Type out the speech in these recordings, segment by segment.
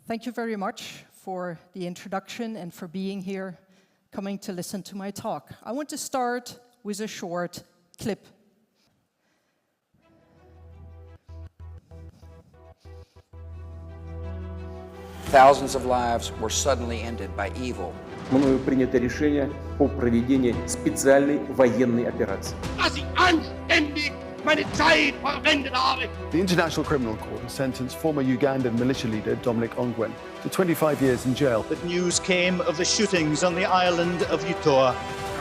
Thank you very much for the introduction and for being here, coming to listen to my talk. I want to start with a short clip. Thousands of lives were suddenly ended by evil. Мною принято решение о проведении специальной военной операции. The International Criminal Court has sentenced former Ugandan militia leader Dominic Ongwen to 25 years in jail. That news came of the shootings on the island of Utah.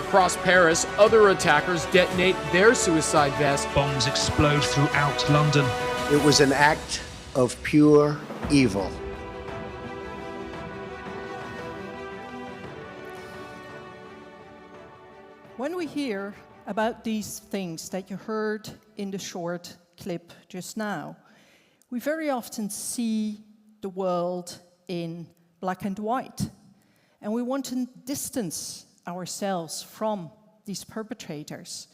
Across Paris, other attackers detonate their suicide vests. Bombs explode throughout London. It was an act of pure evil. When we hear about these things that you heard in the short clip just now, we very often see the world in black and white, and we want to distance ourselves from these perpetrators.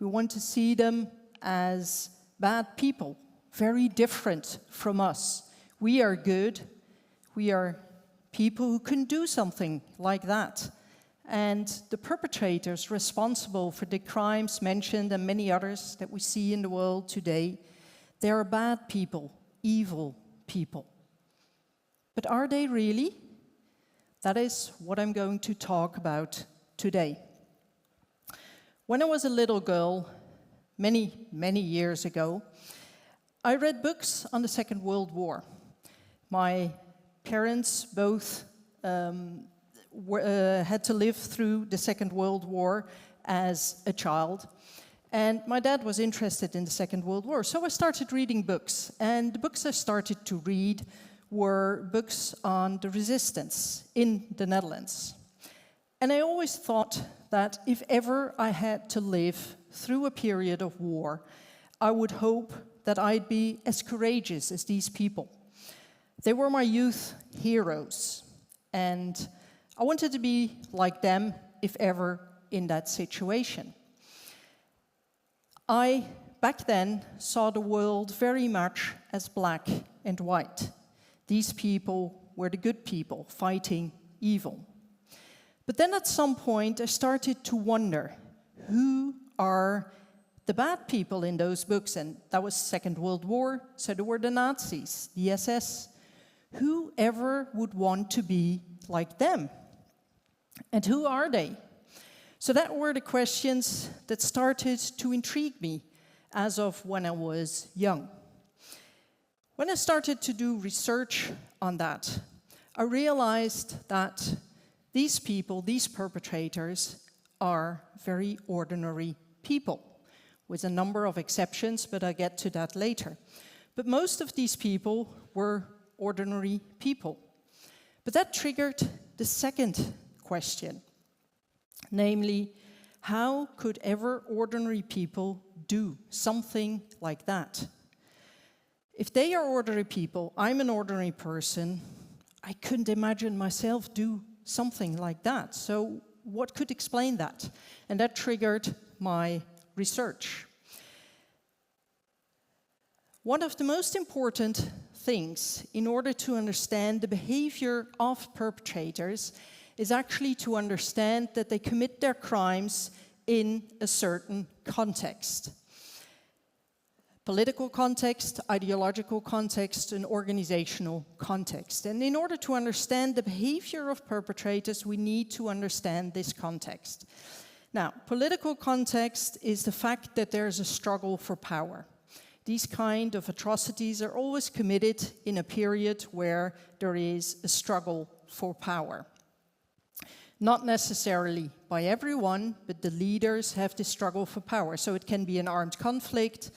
We want to see them as bad people, very different from us. We are good. We are people who can do something like that. And the perpetrators responsible for the crimes mentioned and many others that we see in the world today, they are bad people, evil people. But are they really? That is what I'm going to talk about today. When I was a little girl, many years ago, I read books on the Second World War. My parents both had to live through the Second World War as a child. And my dad was interested in the Second World War, so I started reading books. And the books I started to read were books on the resistance in the Netherlands. And I always thought that if ever I had to live through a period of war, I would hope that I'd be as courageous as these people. They were my youth heroes, and I wanted to be like them, if ever, in that situation. I, back then, saw the world very much as black and white. These people were the good people fighting evil. But then at some point, I started to wonder, who are the bad people in those books? And that was Second World War, so there were the Nazis, the SS. Who ever would want to be like them? And who are they? So that were the questions that started to intrigue me as of when I was young. When I started to do research on that, I realized that these people, these perpetrators, are very ordinary people, with a number of exceptions, but I'll get to that later. But most of these people were ordinary people. But that triggered the second question, namely, how could ever ordinary people do something like that? If they are ordinary people, I'm an ordinary person, I couldn't imagine myself do something like that. So what could explain that? And that triggered my research. One of the most important things in order to understand the behavior of perpetrators is actually to understand that they commit their crimes in a certain context. Political context, ideological context, and organizational context. And in order to understand the behavior of perpetrators, we need to understand this context. Now, political context is the fact that there's a struggle for power. These kind of atrocities are always committed in a period where there is a struggle for power. Not necessarily by everyone, but the leaders have this struggle for power. So it can be an armed conflict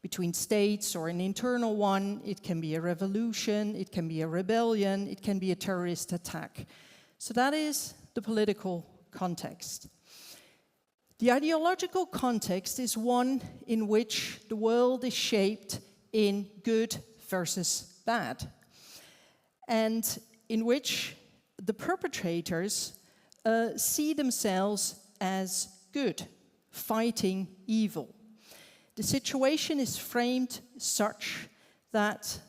between states or an internal one. It can be a revolution, it can be a rebellion, it can be a terrorist attack. So that is the political context. The ideological context is one in which the world is shaped in good versus bad, and in which the perpetrators see themselves as good, fighting evil. The situation is framed such that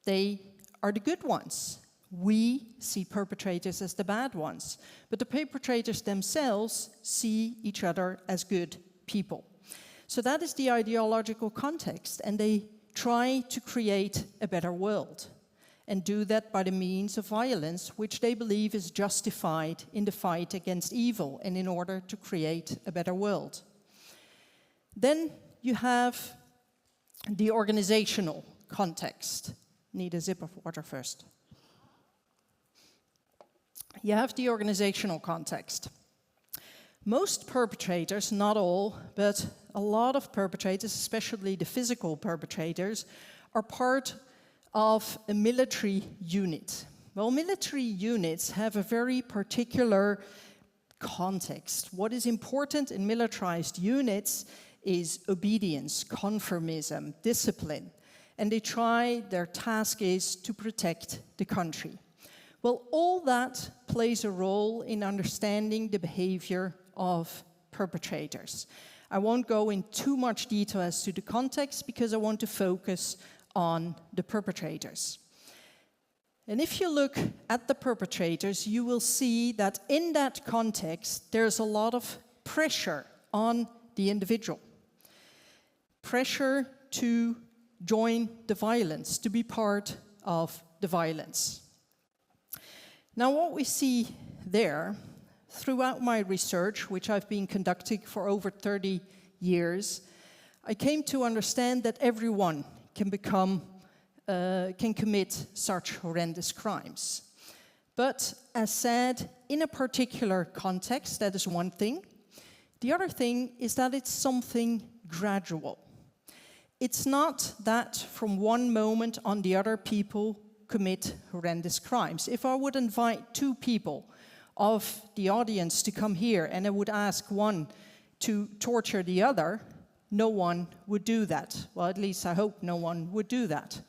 they are the good ones. We see perpetrators as the bad ones, but the perpetrators themselves see each other as good people. So that is the ideological context, and they try to create a better world, and do that by the means of violence, which they believe is justified in the fight against evil and in order to create a better world. Then you have the organizational context. Need a sip of water first. You have the organizational context. Most perpetrators, not all, but a lot of perpetrators, especially the physical perpetrators, are part of a military unit. Well, military units have a very particular context. What is important in militarized units is obedience, conformism, discipline, and their task is to protect the country. Well, all that plays a role in understanding the behavior of perpetrators. I won't go in too much detail as to the context because I want to focus on the perpetrators. And if you look at the perpetrators, you will see that in that context, there's a lot of pressure on the individual. Pressure to join the violence, to be part of the violence. Now, what we see there, throughout my research, which I've been conducting for over 30 years, I came to understand that everyone can commit such horrendous crimes. But as said, in a particular context, that is one thing. The other thing is that it's something gradual. It's not that from one moment on the other people commit horrendous crimes. If I would invite two people of the audience to come here and I would ask one to torture the other, no one would do that. Well, at least I hope no one would do that.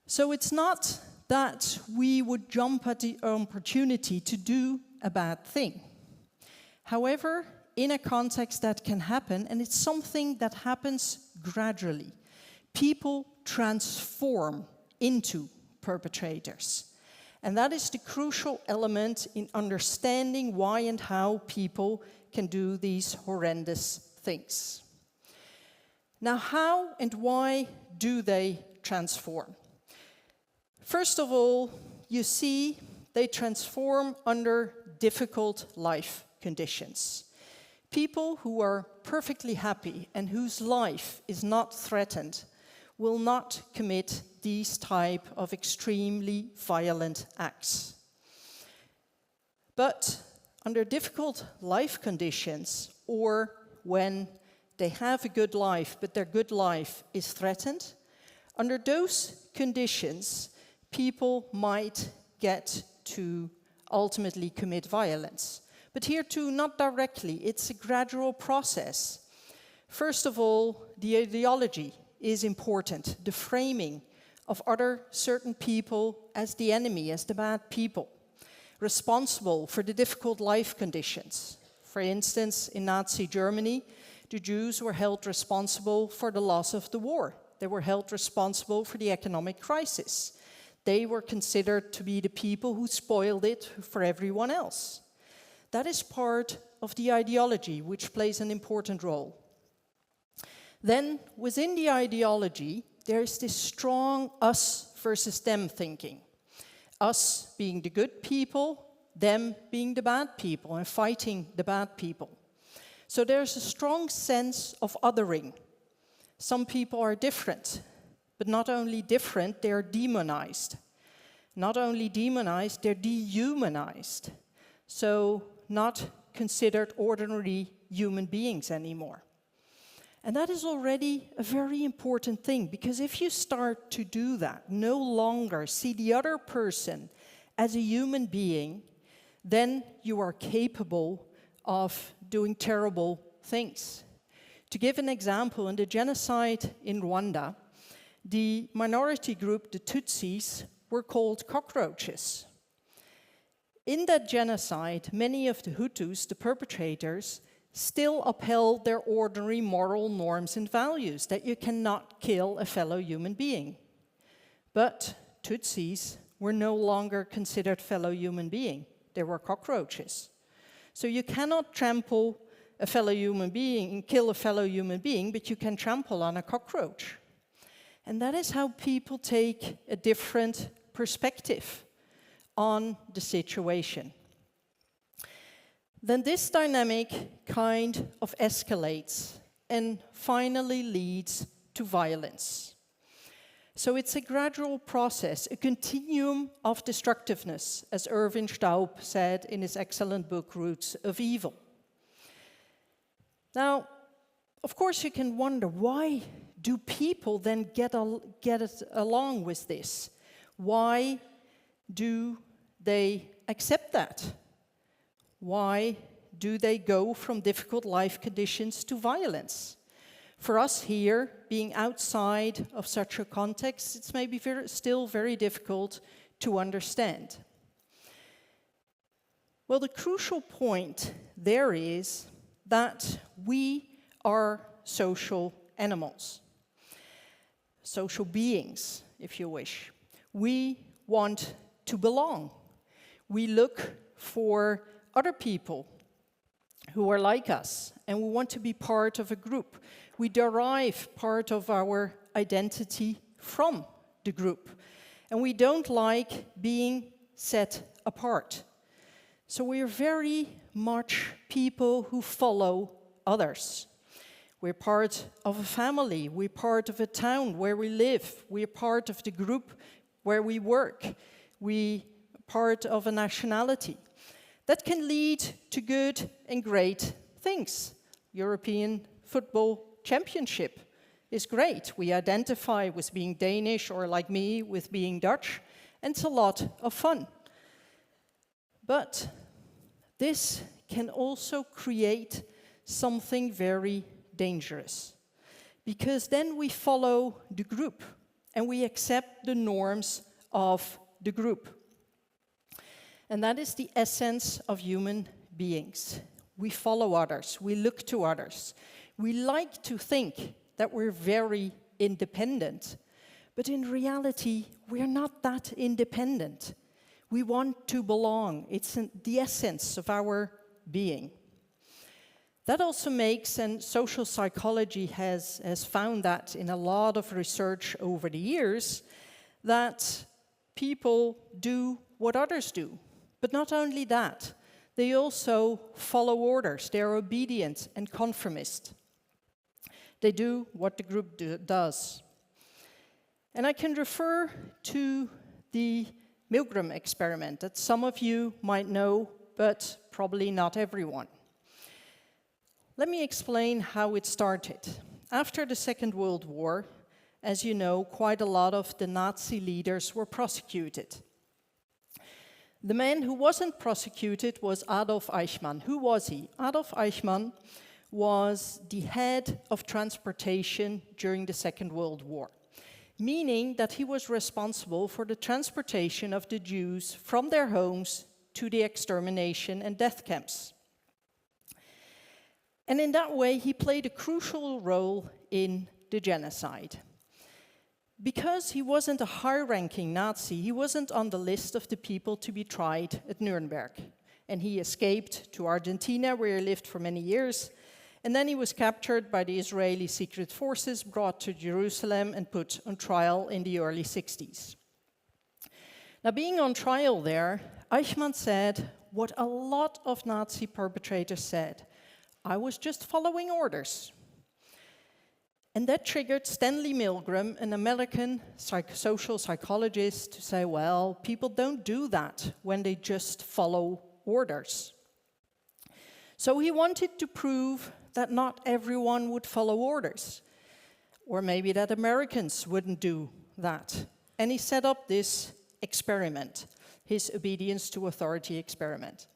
So it's not that we would jump at the opportunity to do a bad thing. However, in a context that can happen, and it's something that happens gradually, people transform into perpetrators. And that is the crucial element in understanding why and how people can do these horrendous things. Now, how and why do they transform? First of all, you see they transform under difficult life conditions. People who are perfectly happy and whose life is not threatened will not commit these type of extremely violent acts. But under difficult life conditions, or when they have a good life but their good life is threatened, under those conditions, people might get to ultimately commit violence. But here too, not directly, it's a gradual process. First of all, the ideology is important, the framing of other certain people as the enemy, as the bad people, responsible for the difficult life conditions. For instance, in Nazi Germany, the Jews were held responsible for the loss of the war. They were held responsible for the economic crisis. They were considered to be the people who spoiled it for everyone else. That is part of the ideology, which plays an important role. Then, within the ideology, there is this strong us versus them thinking. Us being the good people, them being the bad people, and fighting the bad people. So there's a strong sense of othering. Some people are different, but not only different, they're demonized. Not only demonized, they're dehumanized. So not considered ordinary human beings anymore. And that is already a very important thing, because if you start to do that, no longer see the other person as a human being, then you are capable of doing terrible things. To give an example, in the genocide in Rwanda, the minority group, the Tutsis, were called cockroaches. In that genocide, many of the Hutus, the perpetrators, still upheld their ordinary moral norms and values, that you cannot kill a fellow human being. But Tutsis were no longer considered fellow human beings. They were cockroaches. So you cannot trample a fellow human being and kill a fellow human being, but you can trample on a cockroach. And that is how people take a different perspective on the situation. Then this dynamic kind of escalates and finally leads to violence. So it's a gradual process, a continuum of destructiveness, as Irving Staub said in his excellent book, Roots of Evil. Now, of course, you can wonder, why do people then get along with this? Why do they accept that? Why do they go from difficult life conditions to violence? For us here, being outside of such a context, it's maybe still very difficult to understand. Well, the crucial point there is that we are social animals, social beings, if you wish. We want to belong. We look for other people who are like us, and we want to be part of a group. We derive part of our identity from the group, and we don't like being set apart. So we are very much people who follow others. We're part of a family, we're part of a town where we live, we're part of the group where we work, we're part of a nationality. That can lead to good and great things. European Football Championship is great. We identify with being Danish, or like me, with being Dutch, and it's a lot of fun. But this can also create something very dangerous, because then we follow the group and we accept the norms of the group. And that is the essence of human beings. We follow others, we look to others. We like to think that we're very independent, but in reality, we're not that independent. We want to belong. It's the essence of our being. That also makes, and social psychology has found that in a lot of research over the years, that people do what others do. But not only that, they also follow orders. They are obedient and conformist. They do what the group does. And I can refer to the Milgram experiment that some of you might know, but probably not everyone. Let me explain how it started. After the Second World War, as you know, quite a lot of the Nazi leaders were prosecuted. The man who wasn't prosecuted was Adolf Eichmann. Who was he? Adolf Eichmann was the head of transportation during the Second World War, meaning that he was responsible for the transportation of the Jews from their homes to the extermination and death camps. And in that way, he played a crucial role in the genocide. Because he wasn't a high-ranking Nazi, he wasn't on the list of the people to be tried at Nuremberg. And he escaped to Argentina, where he lived for many years. And then he was captured by the Israeli secret forces, brought to Jerusalem, and put on trial in the early 60s. Now, being on trial there, Eichmann said what a lot of Nazi perpetrators said: "I was just following orders." And that triggered Stanley Milgram, an American social psychologist, to say, well, people don't do that when they just follow orders. So he wanted to prove that not everyone would follow orders, or maybe that Americans wouldn't do that. And he set up this experiment, his obedience to authority experiment.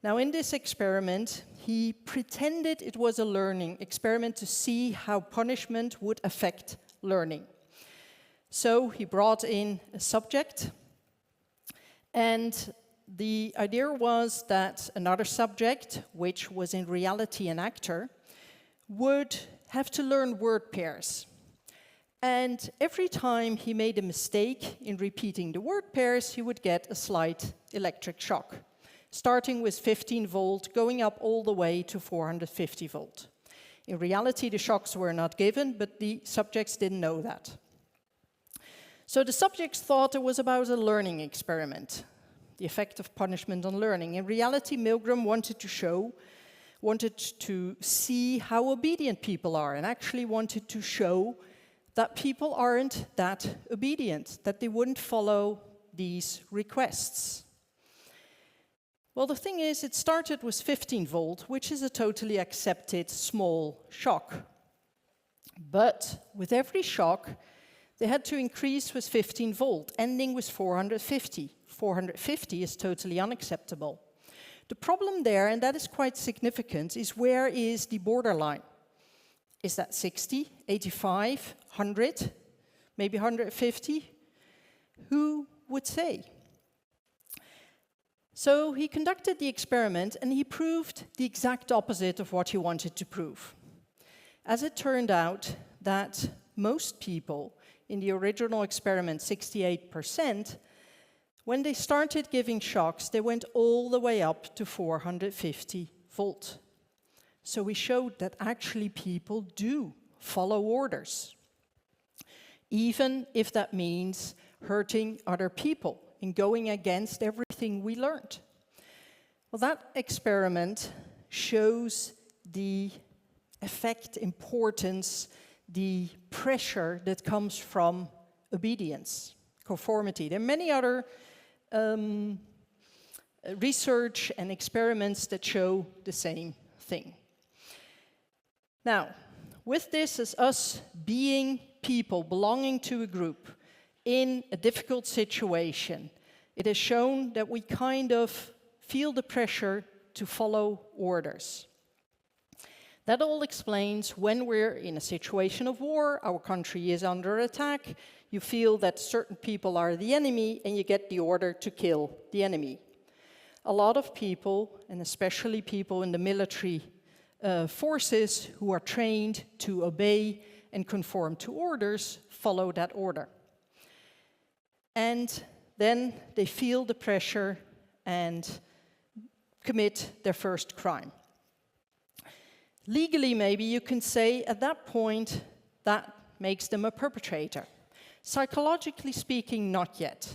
Now, in this experiment, he pretended it was a learning experiment to see how punishment would affect learning. So he brought in a subject, and the idea was that another subject, which was in reality an actor, would have to learn word pairs. And every time he made a mistake in repeating the word pairs, he would get a slight electric shock, starting with 15 volt, going up all the way to 450 volt. In reality, the shocks were not given, but the subjects didn't know that. So the subjects thought it was about a learning experiment, the effect of punishment on learning. In reality, Milgram wanted to see how obedient people are, and actually wanted to show that people aren't that obedient, that they wouldn't follow these requests. Well, the thing is, it started with 15 volt, which is a totally accepted small shock. But with every shock, they had to increase with 15 volt, ending with 450. 450 is totally unacceptable. The problem there, and that is quite significant, is where is the borderline? Is that 60, 85, 100, maybe 150? Who would say? So he conducted the experiment and he proved the exact opposite of what he wanted to prove. As it turned out that most people in the original experiment, 68%, when they started giving shocks, they went all the way up to 450 volt. So we showed that actually people do follow orders, even if that means hurting other people and going against everything we learned. Well, that experiment shows the effect, importance, the pressure that comes from obedience, conformity. There are many other research and experiments that show the same thing. Now, with this as us being people belonging to a group in a difficult situation, it has shown that we kind of feel the pressure to follow orders. That all explains when we're in a situation of war, our country is under attack, you feel that certain people are the enemy and you get the order to kill the enemy. A lot of people, and especially people in the military forces who are trained to obey and conform to orders, follow that order. And then they feel the pressure and commit their first crime. Legally, maybe you can say at that point that makes them a perpetrator. Psychologically speaking, not yet.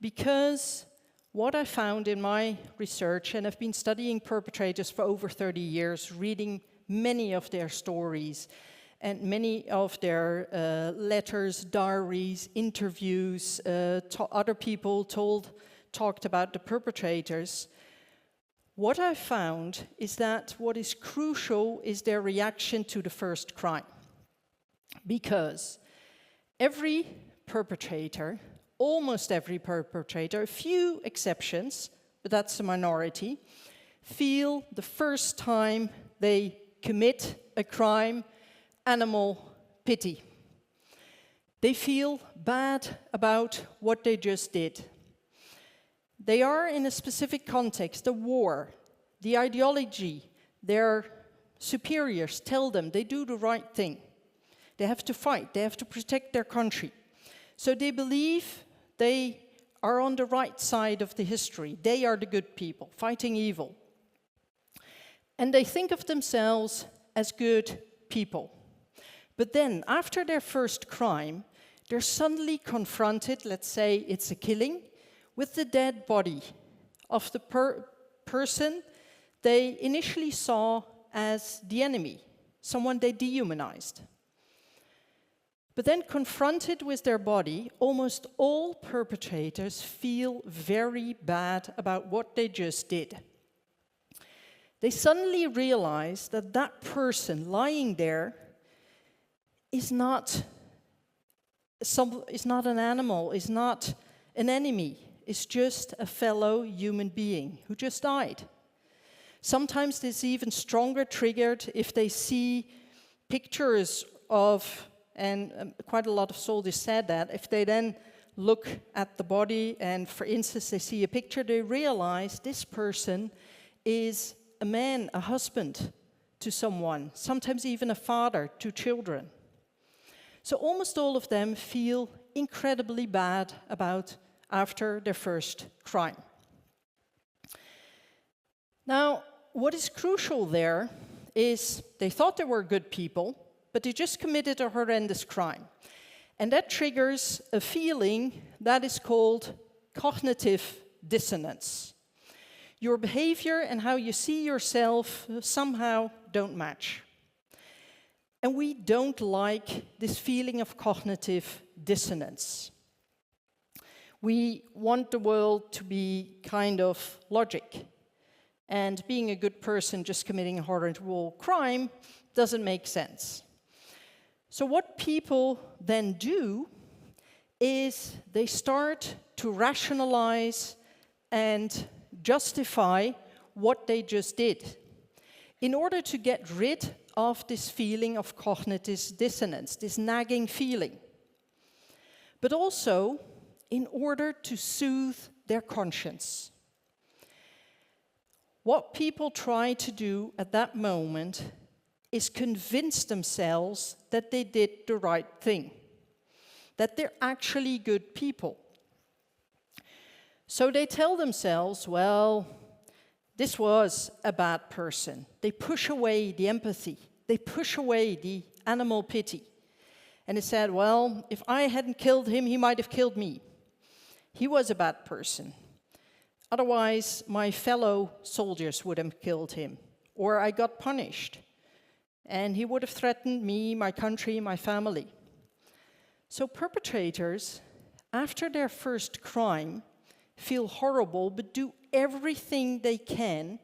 Because what I found in my research, and I've been studying perpetrators for over 30 years, reading many of their stories and many of their letters, diaries, interviews, other people talked about the perpetrators. What I found is that what is crucial is their reaction to the first crime. Because every perpetrator, almost every perpetrator, a few exceptions, but that's a minority, feel the first time they commit a crime, animal pity. They feel bad about what they just did. They are in a specific context, a war, the ideology, their superiors tell them they do the right thing. They have to fight, they have to protect their country. So they believe they are on the right side of the history. They are the good people, fighting evil. And they think of themselves as good people. But then, after their first crime, they're suddenly confronted, let's say it's a killing, with the dead body of the person they initially saw as the enemy, someone they dehumanized. But then confronted with their body, almost all perpetrators feel very bad about what they just did. They suddenly realize that that person lying there is not an animal, is not an enemy. Is just a fellow human being who just died. Sometimes it's even stronger triggered if they see pictures of, and quite a lot of soldiers said that, if they then look at the body and, for instance, they see a picture, they realize this person is a man, a husband to someone, sometimes even a father to children. So almost all of them feel incredibly bad after their first crime. Now, what is crucial there is they thought they were good people, but they just committed a horrendous crime. And that triggers a feeling that is called cognitive dissonance. Your behavior and how you see yourself somehow don't match. And we don't like this feeling of cognitive dissonance. We want the world to be kind of logic. And being a good person just committing a horrible crime doesn't make sense. So what people then do is they start to rationalize and justify what they just did in order to get rid of this feeling of cognitive dissonance, this nagging feeling, but also in order to soothe their conscience. What people try to do at that moment is convince themselves that they did the right thing, that they're actually good people. So they tell themselves, well, this was a bad person. They push away the empathy. They push away the animal pity. And they said, well, if I hadn't killed him, he might have killed me. He was a bad person. Otherwise, my fellow soldiers would have killed him, or I got punished. And he would have threatened me, my country, my family. So perpetrators, after their first crime, feel horrible, but do everything they can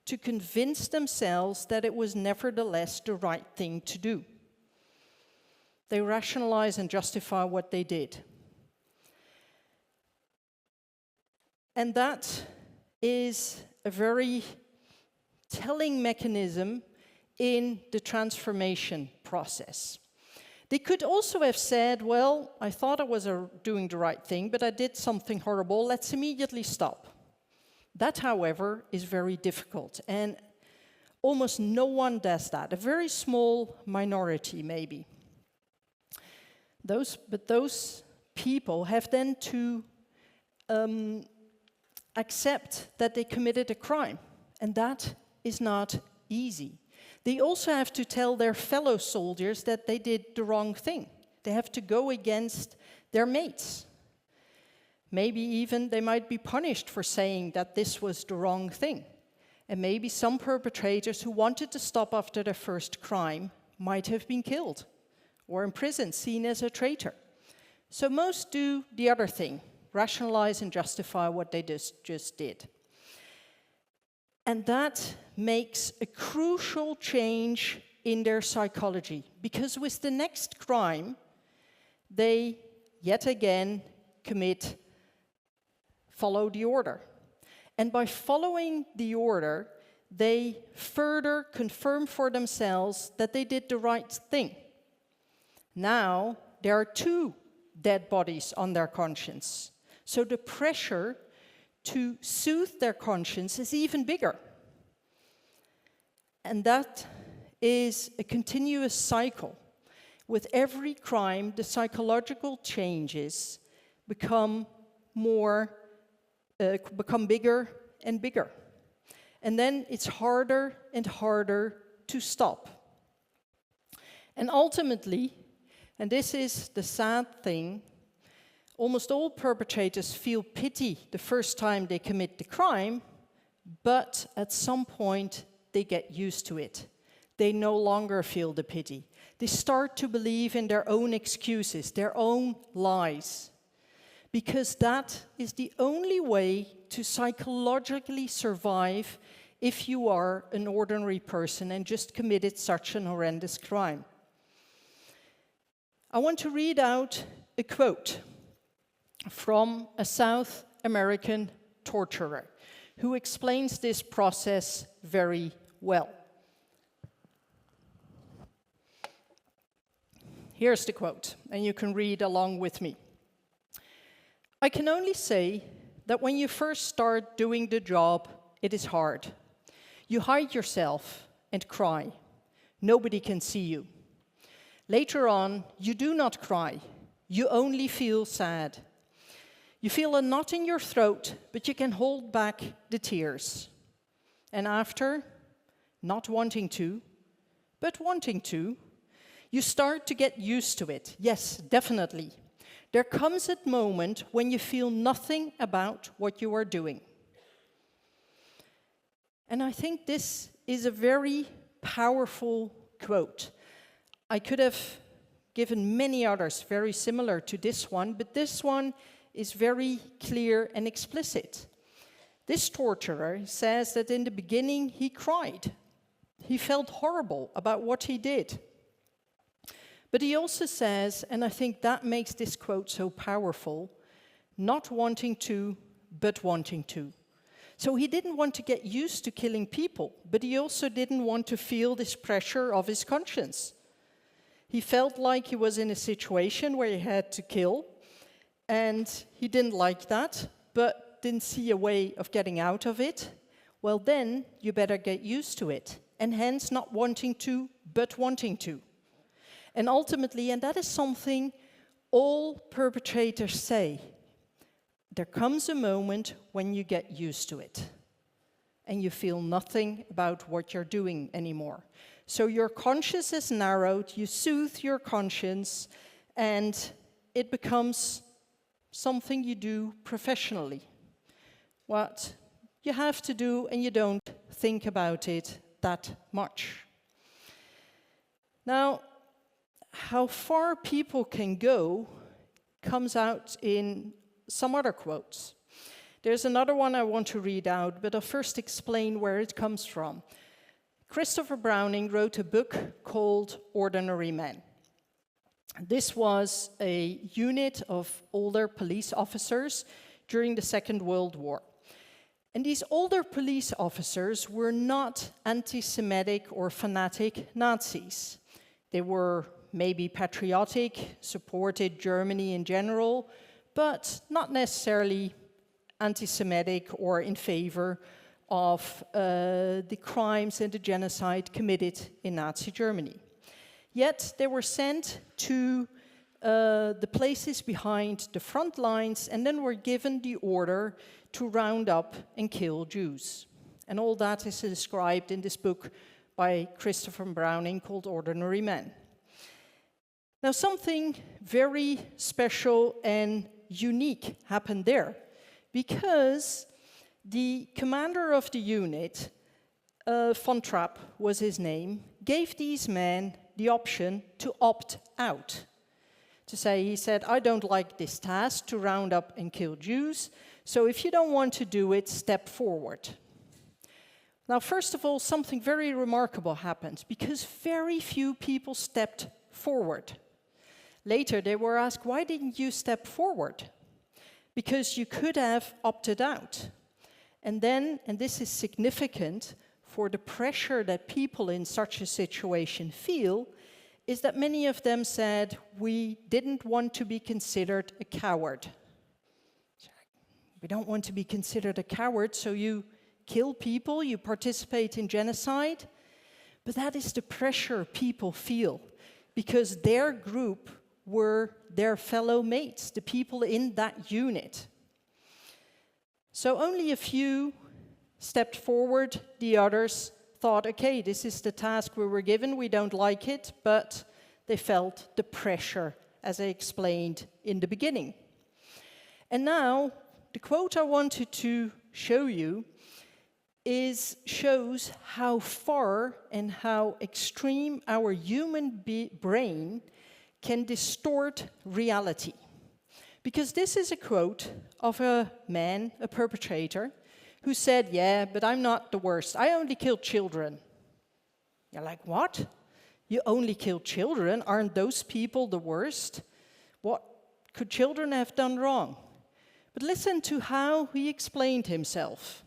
to convince themselves that it was nevertheless the right thing to do. They rationalize and justify what they did. And that is a very telling mechanism in the transformation process. They could also have said, well, I thought I was doing the right thing, but I did something horrible, let's immediately stop. That, however, is very difficult, and almost no one does that. A very small minority, maybe. But those people have then to accept that they committed a crime, and that is not easy. They also have to tell their fellow soldiers that they did the wrong thing. They have to go against their mates. Maybe even they might be punished for saying that this was the wrong thing. And maybe some perpetrators who wanted to stop after their first crime might have been killed or imprisoned, seen as a traitor. So most do the other thing, rationalize and justify what they just did. And that makes a crucial change in their psychology, because with the next crime, they yet again follow the order. And by following the order, they further confirm for themselves that they did the right thing. Now, there are 2 dead bodies on their conscience. So the pressure to soothe their conscience is even bigger. And that is a continuous cycle. With every crime, the psychological changes become bigger and bigger. And then it's harder and harder to stop. And ultimately, and this is the sad thing, almost all perpetrators feel pity the first time they commit the crime, but at some point they get used to it. They no longer feel the pity. They start to believe in their own excuses, their own lies, because that is the only way to psychologically survive if you are an ordinary person and just committed such an horrendous crime. I want to read out a quote from a South American torturer who explains this process very well. Here's the quote, and you can read along with me. I can only say that when you first start doing the job, it is hard. You hide yourself and cry. Nobody can see you. Later on, you do not cry. You only feel sad. You feel a knot in your throat, but you can hold back the tears. And after, not wanting to, but wanting to, you start to get used to it. Yes, definitely. There comes a moment when you feel nothing about what you are doing. And I think this is a very powerful quote. I could have given many others very similar to this one, but this one is very clear and explicit. This torturer says that in the beginning he cried. He felt horrible about what he did. But he also says, and I think that makes this quote so powerful, not wanting to, but wanting to. So he didn't want to get used to killing people, but he also didn't want to feel this pressure of his conscience. He felt like he was in a situation where he had to kill, and he didn't like that, but didn't see a way of getting out of it. Well, then you better get used to it, and hence not wanting to, but wanting to. And ultimately, and that is something all perpetrators say, there comes a moment when you get used to it, and you feel nothing about what you're doing anymore. So your conscience is narrowed, you soothe your conscience, and it becomes something you do professionally. What you have to do, and you don't think about it that much. Now, how far people can go comes out in some other quotes. There's another one I want to read out, but I'll first explain where it comes from. Christopher Browning wrote a book called Ordinary Men. This was a unit of older police officers during the Second World War. And these older police officers were not anti-Semitic or fanatic Nazis. They were maybe patriotic, supported Germany in general, but not necessarily anti-Semitic or in favor of the crimes and the genocide committed in Nazi Germany. Yet they were sent to the places behind the front lines and then were given the order to round up and kill Jews. And all that is described in this book by Christopher Browning called Ordinary Men. Now, something very special and unique happened there, because the commander of the unit, Von Trapp was his name, gave these men the option to opt out. He said, I don't like this task to round up and kill Jews, so if you don't want to do it, step forward. Now, first of all, something very remarkable happened, because very few people stepped forward. Later, they were asked, why didn't you step forward? Because you could have opted out. And then, and this is significant for the pressure that people in such a situation feel, is that many of them said, we didn't want to be considered a coward. We don't want to be considered a coward, so you kill people, you participate in genocide. But that is the pressure people feel, because their group were their fellow mates, the people in that unit. So only a few stepped forward. The others thought, okay, this is the task we were given, we don't like it, but they felt the pressure, as I explained in the beginning. And now, the quote I wanted to show you shows how far and how extreme our human brain can distort reality. Because this is a quote of a man, a perpetrator, who said, yeah, but I'm not the worst. I only kill children. You're like, what? You only kill children? Aren't those people the worst? What could children have done wrong? But listen to how he explained himself.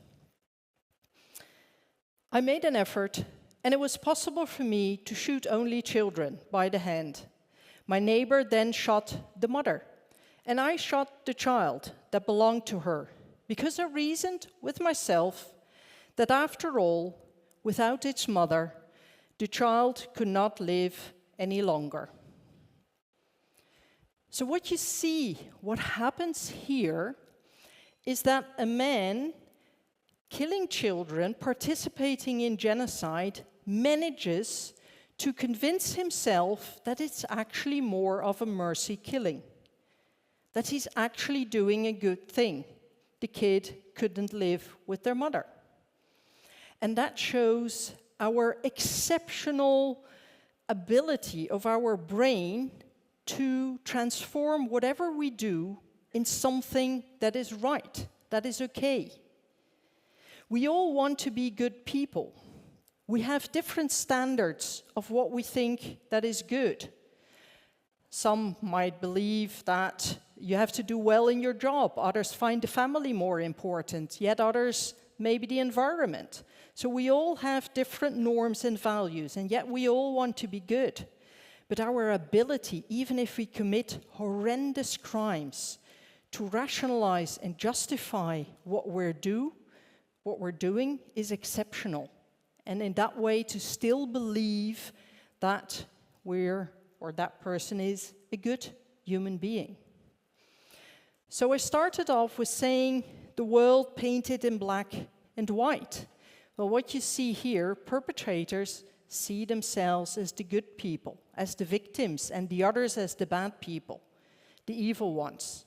I made an effort, and it was possible for me to shoot only children by the hand. My neighbor then shot the mother, and I shot the child that belonged to her, because I reasoned with myself that after all, without its mother, the child could not live any longer. So what you see, what happens here, is that a man killing children, participating in genocide, manages to convince himself that it's actually more of a mercy killing, that he's actually doing a good thing. The kid couldn't live with their mother. And that shows our exceptional ability of our brain to transform whatever we do in something that is right, that is okay. We all want to be good people. We have different standards of what we think that is good. Some might believe that you have to do well in your job. Others find the family more important, yet others maybe the environment. So we all have different norms and values, and yet we all want to be good. But our ability, even if we commit horrendous crimes, to rationalize and justify what we're doing is exceptional. And in that way, to still believe that that person is a good human being. So I started off with saying the world painted in black and white. Well, what you see here, perpetrators see themselves as the good people, as the victims, and the others as the bad people, the evil ones.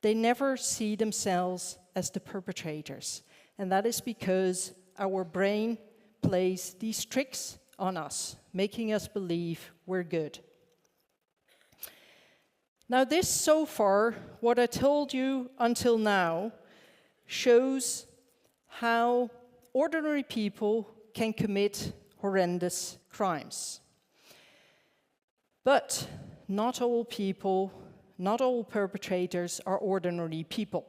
They never see themselves as the perpetrators. And that is because our brain plays these tricks on us, making us believe we're good. Now this so far, what I told you until now, shows how ordinary people can commit horrendous crimes. But not all people, not all perpetrators are ordinary people.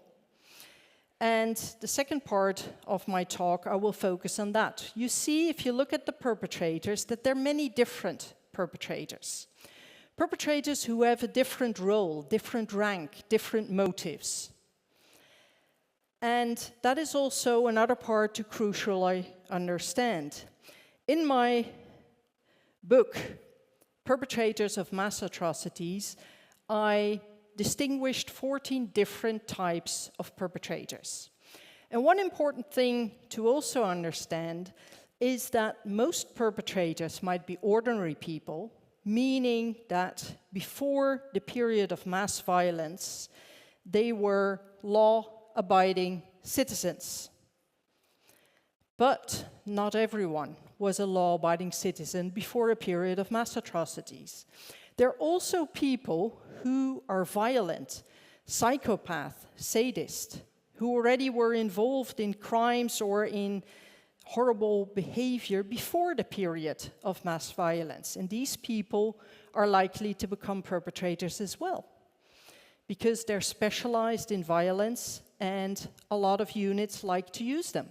And the second part of my talk, I will focus on that. You see, if you look at the perpetrators, that there are many different perpetrators. Perpetrators who have a different role, different rank, different motives. And that is also another part to crucially understand. In my book, Perpetrators of Mass Atrocities, I distinguished 14 different types of perpetrators. And one important thing to also understand is that most perpetrators might be ordinary people, meaning that before the period of mass violence, they were law-abiding citizens. But not everyone was a law-abiding citizen before a period of mass atrocities. There are also people who are violent, psychopath, sadist, who already were involved in crimes or in horrible behavior before the period of mass violence. And these people are likely to become perpetrators as well, because they're specialized in violence and a lot of units like to use them.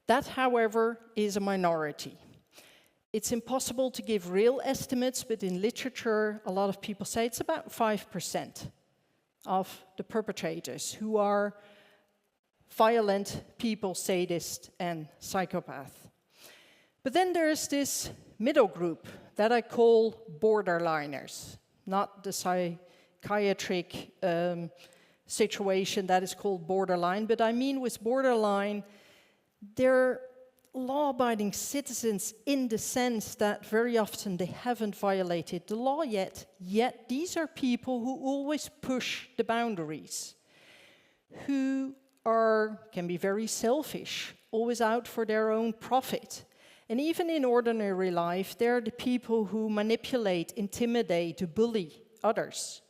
That, however, is a minority. It's impossible to give real estimates, but in literature, a lot of people say it's about 5% of the perpetrators who are violent people, sadist and psychopath. But then there's this middle group that I call borderliners, not the psychiatric situation that is called borderline, but I mean with borderline, they're law-abiding citizens in the sense that very often they haven't violated the law yet these are people who always push the boundaries, who can be very selfish, always out for their own profit. And even in ordinary life, they're the people who manipulate, intimidate, bully others.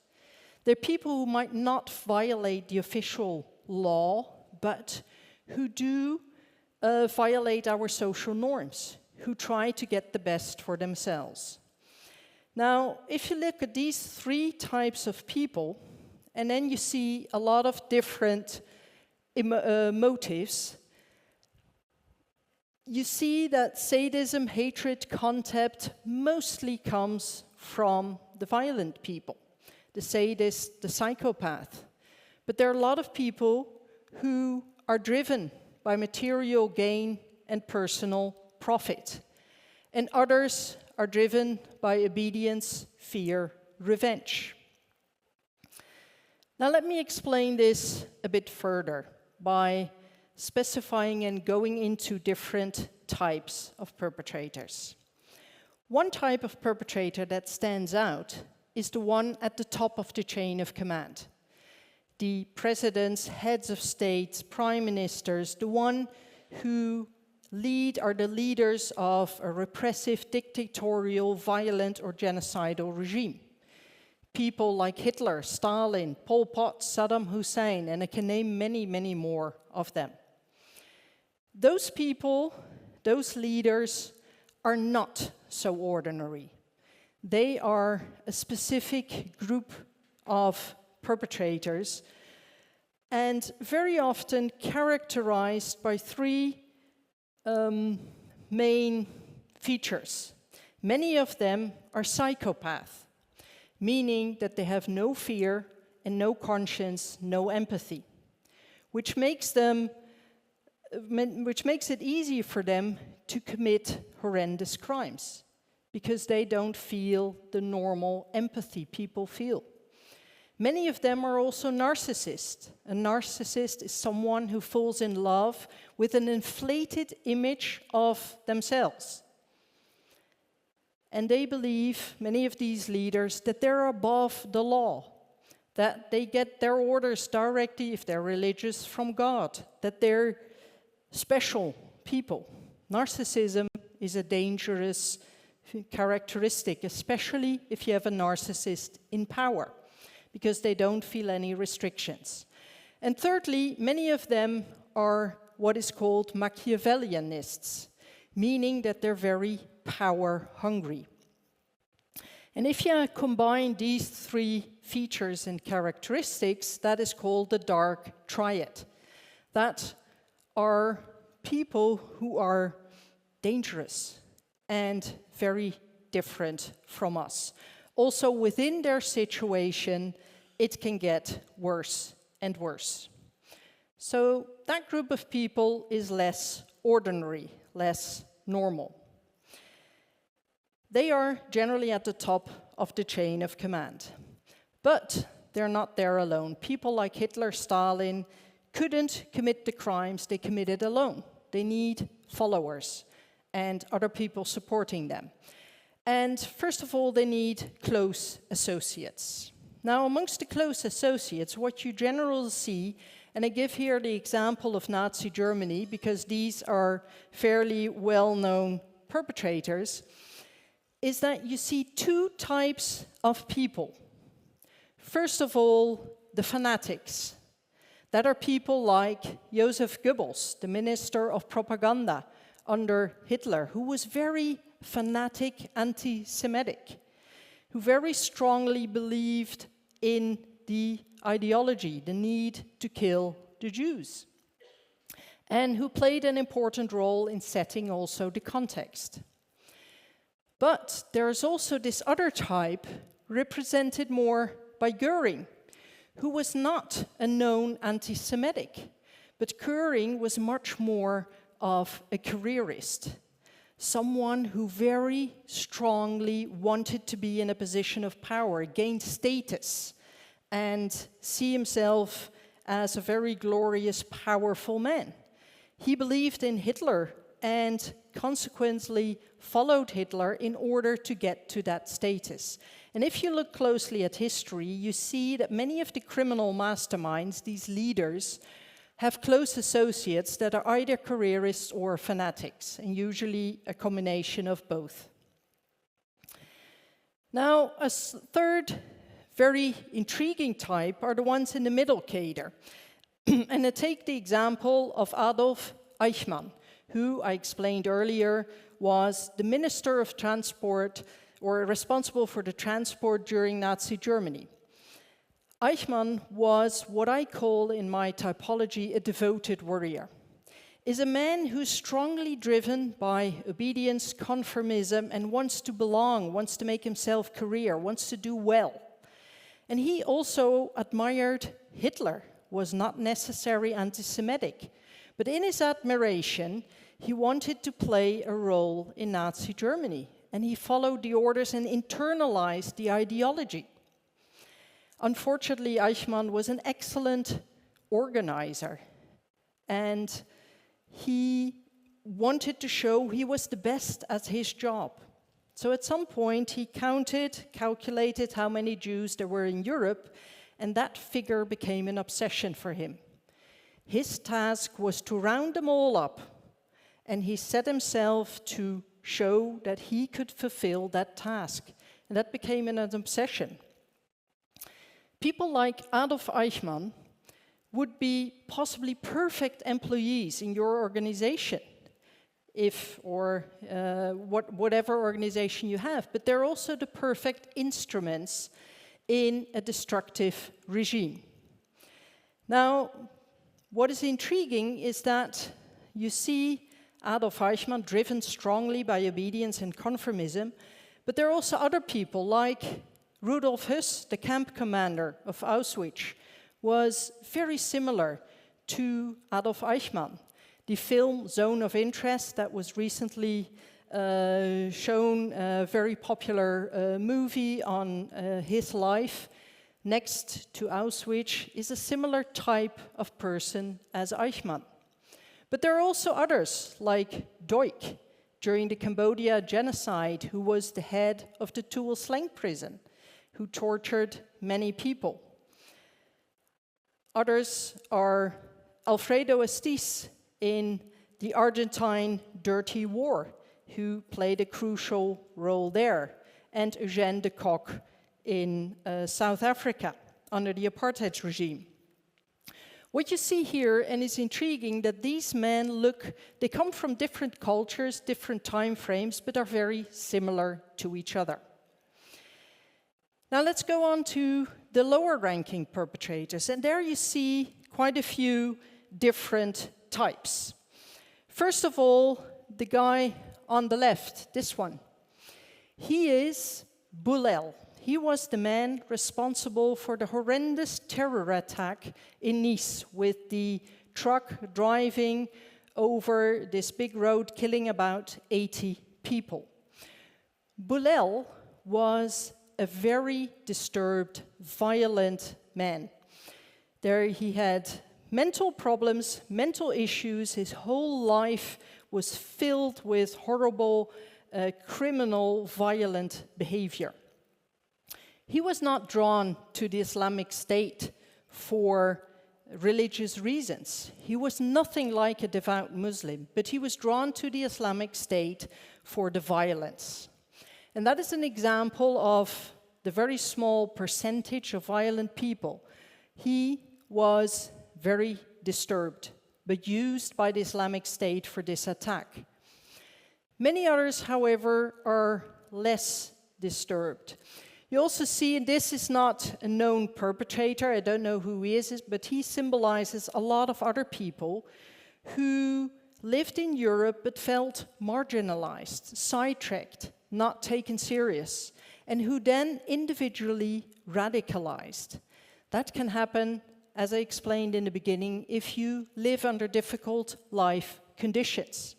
They're people who might not violate the official law, but who do violate our social norms, who try to get the best for themselves. Now, if you look at these three types of people, and then you see a lot of different motives, you see that sadism, hatred, contempt mostly comes from the violent people, the sadist, the psychopath. But there are a lot of people who are driven by material gain and personal profit. And others are driven by obedience, fear, revenge. Now let me explain this a bit further by specifying and going into different types of perpetrators. One type of perpetrator that stands out is the one at the top of the chain of command. The presidents, heads of states, prime ministers, the one who are the leaders of a repressive, dictatorial, violent or genocidal regime. People like Hitler, Stalin, Pol Pot, Saddam Hussein, and I can name many, many more of them. Those people, those leaders, are not so ordinary. They are a specific group of perpetrators and very often characterized by three main features. Many of them are psychopaths, meaning that they have no fear and no conscience, no empathy, which makes it easy for them to commit horrendous crimes because they don't feel the normal empathy people feel. Many of them are also narcissists. A narcissist is someone who falls in love with an inflated image of themselves. And they believe, many of these leaders, that they're above the law, that they get their orders directly, if they're religious, from God, that they're special people. Narcissism is a dangerous characteristic, especially if you have a narcissist in power, because they don't feel any restrictions. And thirdly, many of them are what is called Machiavellianists, meaning that they're very power hungry. And if you combine these three features and characteristics, that is called the dark triad. That are people who are dangerous and very different from us. Also within their situation, it can get worse and worse. So that group of people is less ordinary, less normal. They are generally at the top of the chain of command. But they're not there alone. People like Hitler, Stalin couldn't commit the crimes they committed alone. They need followers and other people supporting them. And first of all, they need close associates. Now, amongst the close associates, what you generally see, and I give here the example of Nazi Germany because these are fairly well-known perpetrators, is that you see two types of people. First of all, the fanatics. That are people like Joseph Goebbels, the minister of propaganda under Hitler, who was very fanatic anti-Semitic, who very strongly believed in the ideology, the need to kill the Jews, and who played an important role in setting also the context. But there is also this other type, represented more by Göring, who was not a known anti-Semitic, but Göring was much more of a careerist, someone who very strongly wanted to be in a position of power, gain status, and see himself as a very glorious, powerful man. He believed in Hitler and consequently followed Hitler in order to get to that status. And if you look closely at history, you see that many of the criminal masterminds, these leaders, have close associates that are either careerists or fanatics, and usually a combination of both. Now, a third very intriguing type are the ones in the middle cadre. And I take the example of Adolf Eichmann, who I explained earlier was the Minister of Transport or responsible for the transport during Nazi Germany. Eichmann was what I call in my typology a devoted warrior. Is a man who's strongly driven by obedience, conformism, and wants to belong, wants to make himself career, wants to do well. And he also admired Hitler, was not necessarily anti-Semitic, but in his admiration, he wanted to play a role in Nazi Germany, and he followed the orders and internalized the ideology. Unfortunately, Eichmann was an excellent organizer, and he wanted to show he was the best at his job. So at some point, he calculated how many Jews there were in Europe, and that figure became an obsession for him. His task was to round them all up, and he set himself to show that he could fulfill that task, and that became an obsession. People like Adolf Eichmann would be possibly perfect employees in your organization, whatever organization you have, but they're also the perfect instruments in a destructive regime. Now, what is intriguing is that you see Adolf Eichmann driven strongly by obedience and conformism, but there are also other people like Rudolf Höss, the camp commander of Auschwitz, was very similar to Adolf Eichmann. The film Zone of Interest that was recently shown, a very popular movie on his life next to Auschwitz, is a similar type of person as Eichmann. But there are also others, like Duch, during the Cambodia genocide, who was the head of the Tuol Sleng prison, who tortured many people. Others are Alfredo Estes in the Argentine Dirty War, who played a crucial role there, and Eugène de Kock in South Africa under the apartheid regime. What you see here, and it's intriguing, that these men they come from different cultures, different time frames, but are very similar to each other. Now let's go on to the lower ranking perpetrators, and there you see quite a few different types. First of all, the guy on the left, this one. He is Boulel. He was the man responsible for the horrendous terror attack in Nice, with the truck driving over this big road, killing about 80 people. Boulel was a very disturbed, violent man. There he had mental problems, mental issues. His whole life was filled with horrible, criminal, violent behavior. He was not drawn to the Islamic State for religious reasons. He was nothing like a devout Muslim, but he was drawn to the Islamic State for the violence. And that is an example of the very small percentage of violent people. He was very disturbed, but used by the Islamic State for this attack. Many others, however, are less disturbed. You also see, and this is not a known perpetrator, I don't know who he is, but he symbolizes a lot of other people who lived in Europe but felt marginalized, sidetracked, not taken serious, and who then individually radicalized. That can happen, as I explained in the beginning, if you live under difficult life conditions.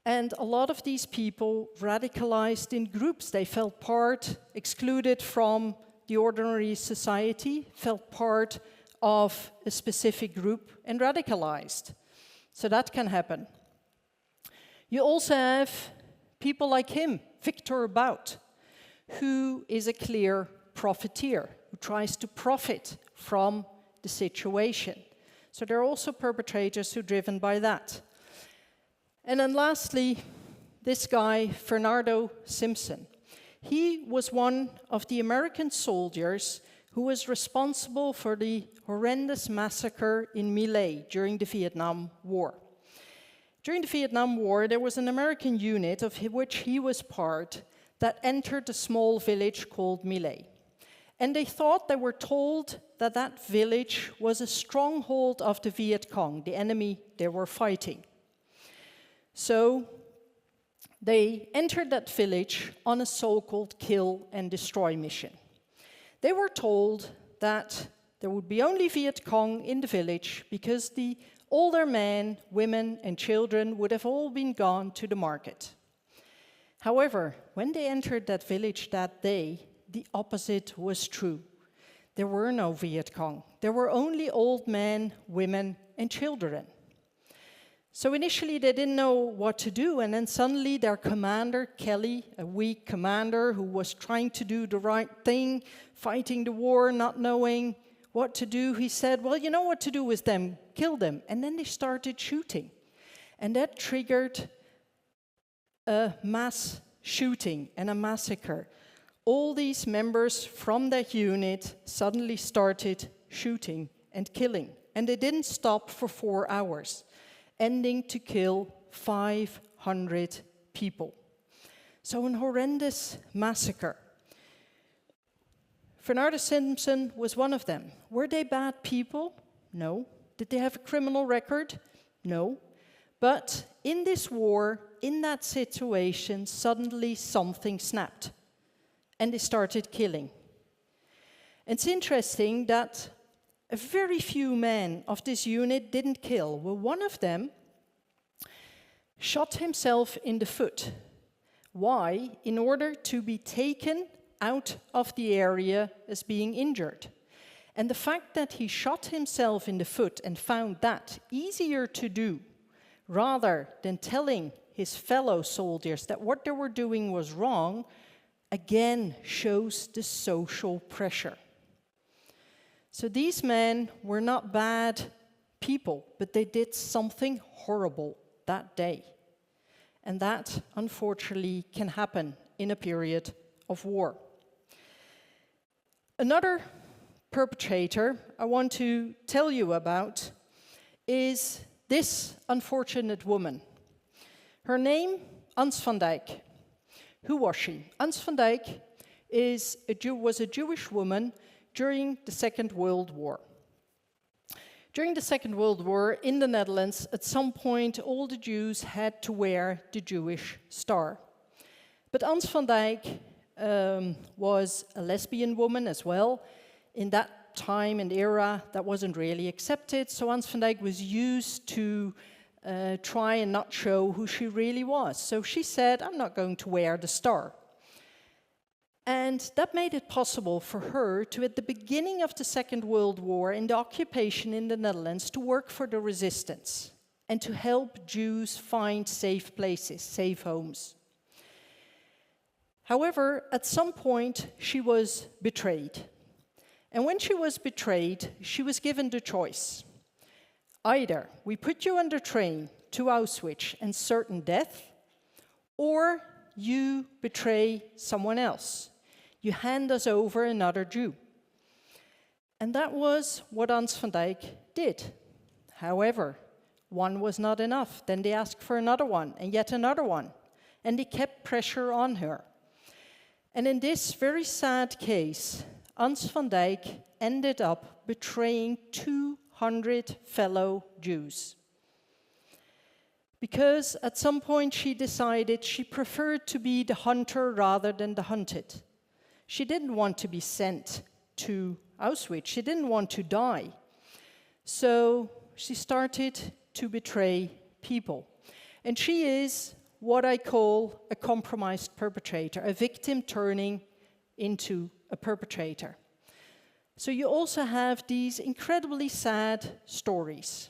And a lot of these people radicalized in groups. They felt excluded from the ordinary society, felt part of a specific group, and radicalized. So that can happen. You also have people like him, Victor Bout, who is a clear profiteer, who tries to profit from the situation. So there are also perpetrators who are driven by that. And then lastly, this guy, Fernando Simpson. He was one of the American soldiers who was responsible for the horrendous massacre in My Lai during the Vietnam War. During the Vietnam War, there was an American unit of which he was part that entered a small village called My Lai. And they were told that that village was a stronghold of the Viet Cong, the enemy they were fighting. So they entered that village on a so-called kill and destroy mission. They were told that there would be only Viet Cong in the village because the older men, women, and children would have all been gone to the market. However, when they entered that village that day, the opposite was true. there were no Viet Cong. There were only old men, women, and children. So initially they didn't know what to do, and then suddenly their commander, Kelly, a weak commander who was trying to do the right thing, fighting the war, not knowing what to do, he said, well, you know what to do with them, kill them. And then they started shooting. And that triggered a mass shooting and a massacre. All these members from that unit suddenly started shooting and killing. And they didn't stop for 4 hours, ending to kill 500 people. So an horrendous massacre. Fernando Simpson was one of them. Were they bad people? No. Did they have a criminal record? No. But in this war, in that situation, suddenly something snapped. And they started killing. It's interesting that a very few men of this unit didn't kill. Well, one of them shot himself in the foot. Why? In order to be taken out of the area as being injured. And the fact that he shot himself in the foot and found that easier to do, rather than telling his fellow soldiers that what they were doing was wrong, again shows the social pressure. So these men were not bad people, but they did something horrible that day. And that, unfortunately, can happen in a period of war. Another perpetrator I want to tell you about is this unfortunate woman. Her name, Ans van Dijk. Who was she? Ans van Dijk was a Jewish woman during the Second World War. During the Second World War in the Netherlands, at some point all the Jews had to wear the Jewish star. But Ans van Dijk was a lesbian woman as well. In that time and era, that wasn't really accepted, so Ans van Dijk was used to try and not show who she really was. So she said, I'm not going to wear the star. And that made it possible for her to, at the beginning of the Second World War, in the occupation in the Netherlands, to work for the resistance and to help Jews find safe places, safe homes. However, at some point, she was betrayed. And when she was betrayed, she was given the choice. Either we put you on the train to Auschwitz and certain death, or you betray someone else. You hand us over another Jew. And that was what Ans van Dijk did. However, one was not enough. Then they asked for another one, and yet another one. And they kept pressure on her. And in this very sad case, Ans van Dijk ended up betraying 200 fellow Jews. Because at some point she decided she preferred to be the hunter rather than the hunted. She didn't want to be sent to Auschwitz. She didn't want to die. So she started to betray people. And she is what I call a compromised perpetrator, a victim turning into a perpetrator. So you also have these incredibly sad stories.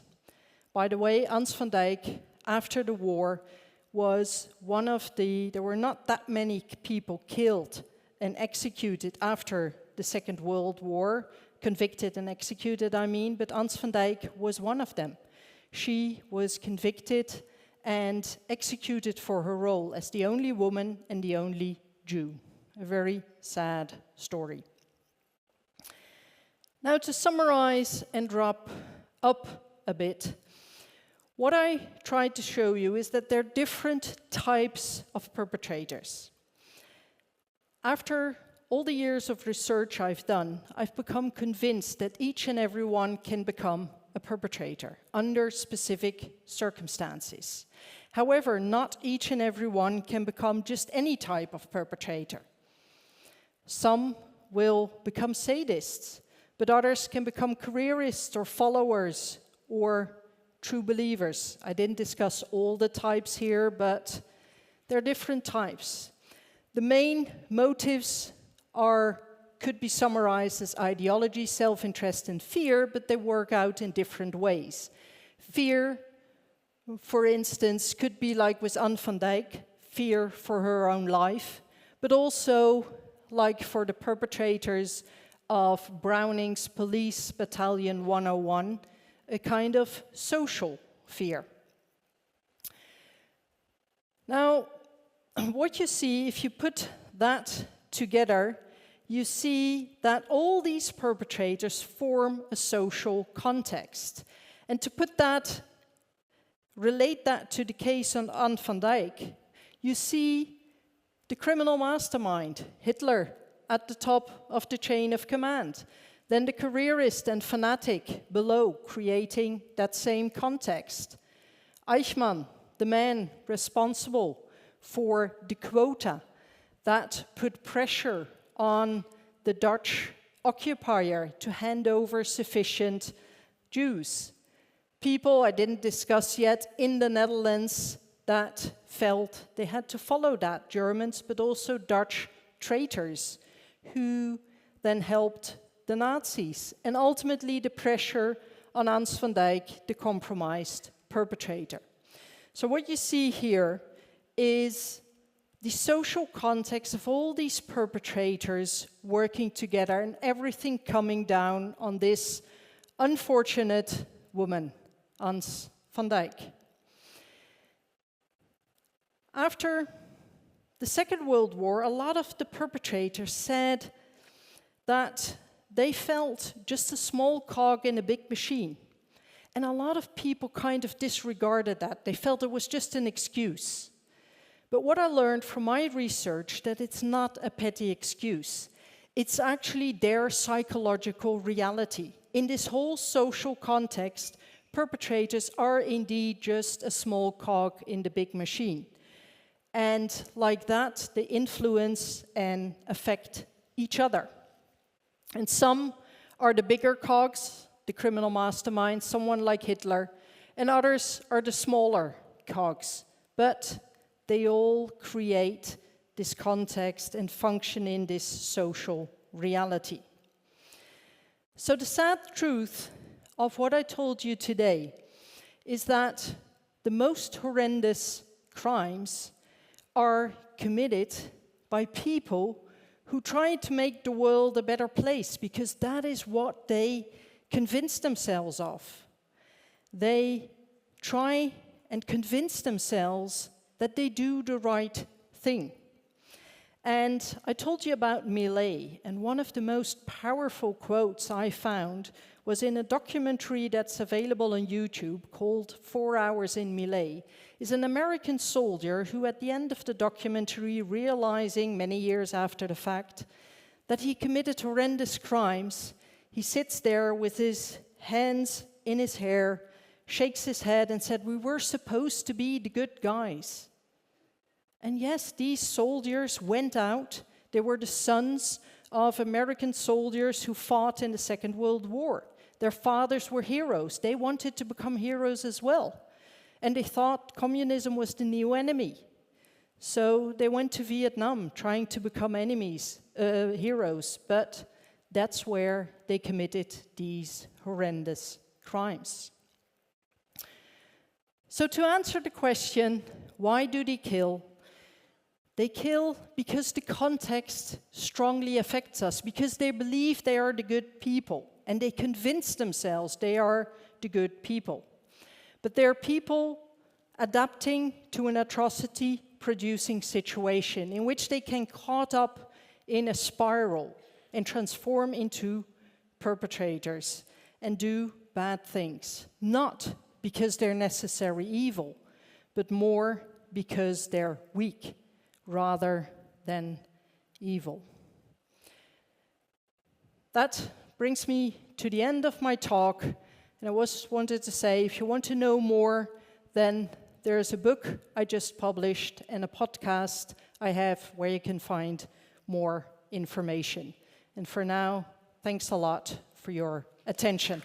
By the way, Ans van Dijk, after the war, was one of there were not that many people killed and executed after the Second World War, convicted and executed, I mean, but Ans van Dijk was one of them. She was convicted and executed for her role as the only woman and the only Jew. A very sad story. Now, to summarize and wrap up a bit, what I tried to show you is that there are different types of perpetrators. After all the years of research I've done, I've become convinced that each and every one can become a perpetrator under specific circumstances. However, not each and every one can become just any type of perpetrator. Some will become sadists, but others can become careerists or followers or true believers. I didn't discuss all the types here, but there are different types. The main motives are could be summarized as ideology, self-interest, and fear, but they work out in different ways. Fear, for instance, could be like with Anne van Dijk, fear for her own life, but also like for the perpetrators of Browning's Police Battalion 101, a kind of social fear. Now, what you see, if you put that together, you see that all these perpetrators form a social context. And to put that, relate that to the case on Anne van Dijk, you see the criminal mastermind, Hitler, at the top of the chain of command. Then the careerist and fanatic below, creating that same context. Eichmann, the man responsible for the quota that put pressure on the Dutch occupier to hand over sufficient Jews. People I didn't discuss yet in the Netherlands that felt they had to follow that, Germans, but also Dutch traitors who then helped the Nazis. And ultimately the pressure on Hans van Dijk, the compromised perpetrator. So what you see here is the social context of all these perpetrators working together and everything coming down on this unfortunate woman, Hans van Dijk. After the Second World War, a lot of the perpetrators said that they felt just a small cog in a big machine. And a lot of people kind of disregarded that. They felt it was just an excuse. But what I learned from my research, that it's not a petty excuse. It's actually their psychological reality. In this whole social context, perpetrators are indeed just a small cog in the big machine. And like that, they influence and affect each other. And some are the bigger cogs, the criminal masterminds, someone like Hitler, and others are the smaller cogs. But they all create this context and function in this social reality. So the sad truth of what I told you today is that the most horrendous crimes are committed by people who try to make the world a better place, because that is what they convince themselves of. They try and convince themselves that they do the right thing. And I told you about Millet, and one of the most powerful quotes I found was in a documentary that's available on YouTube called 4 Hours in Millet. Is an American soldier who at the end of the documentary, realizing many years after the fact that he committed horrendous crimes, he sits there with his hands in his hair, shakes his head and said, "We were supposed to be the good guys." And yes, these soldiers went out. They were the sons of American soldiers who fought in the Second World War. Their fathers were heroes. They wanted to become heroes as well. And they thought communism was the new enemy. So they went to Vietnam trying to become heroes. But that's where they committed these horrendous crimes. So to answer the question, why do they kill? They kill because the context strongly affects us, because they believe they are the good people, and they convince themselves they are the good people. But they're people adapting to an atrocity-producing situation in which they can caught up in a spiral and transform into perpetrators and do bad things, not because they're necessary evil, but more because they're weak rather than evil. That brings me to the end of my talk, and I wanted to say, if you want to know more, then there's a book I just published and a podcast I have where you can find more information. And for now, thanks a lot for your attention.